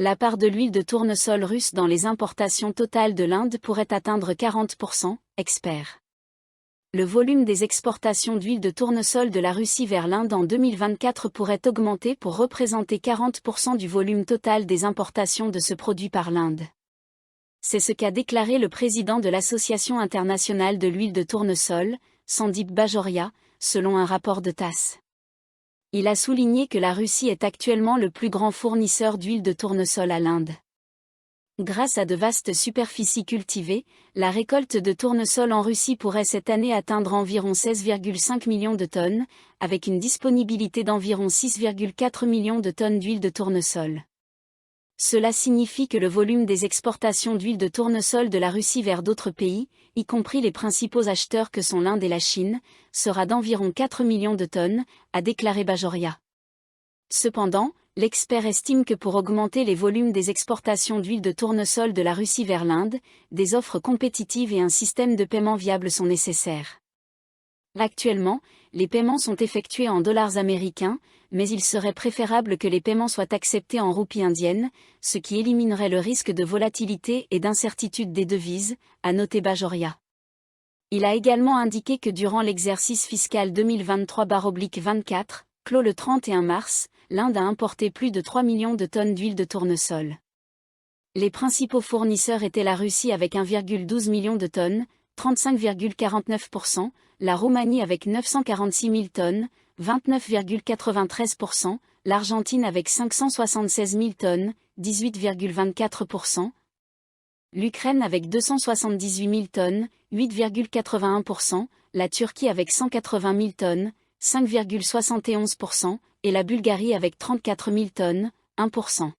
La part de l'huile de tournesol russe dans les importations totales de l'Inde pourrait atteindre 40%, experts. Le volume des exportations d'huile de tournesol de la Russie vers l'Inde en 2024 pourrait augmenter pour représenter 40% du volume total des importations de ce produit par l'Inde. C'est ce qu'a déclaré le président de l'Association internationale de l'huile de tournesol, Sandeep Bajoria, selon un rapport de TASS. Il a souligné que la Russie est actuellement le plus grand fournisseur d'huile de tournesol à l'Inde. Grâce à de vastes superficies cultivées, la récolte de tournesol en Russie pourrait cette année atteindre environ 16,5 millions de tonnes, avec une disponibilité d'environ 6,4 millions de tonnes d'huile de tournesol. Cela signifie que le volume des exportations d'huile de tournesol de la Russie vers d'autres pays, y compris les principaux acheteurs que sont l'Inde et la Chine, sera d'environ 4 millions de tonnes, a déclaré Bajoria. Cependant, l'expert estime que pour augmenter les volumes des exportations d'huile de tournesol de la Russie vers l'Inde, des offres compétitives et un système de paiement viable sont nécessaires. Actuellement, les paiements sont effectués en dollars américains, mais il serait préférable que les paiements soient acceptés en roupies indiennes, ce qui éliminerait le risque de volatilité et d'incertitude des devises, a noté Bajoria. Il a également indiqué que durant l'exercice fiscal 2023/24, clos le 31 mars, l'Inde a importé plus de 3 millions de tonnes d'huile de tournesol. Les principaux fournisseurs étaient la Russie avec 1,12 million de tonnes, 35,49%, la Roumanie avec 946 000 tonnes, 29,93%, l'Argentine avec 576 000 tonnes, 18,24%, l'Ukraine avec 278 000 tonnes, 8,81%, la Turquie avec 180 000 tonnes, 5,71%, et la Bulgarie avec 34 000 tonnes, 1%.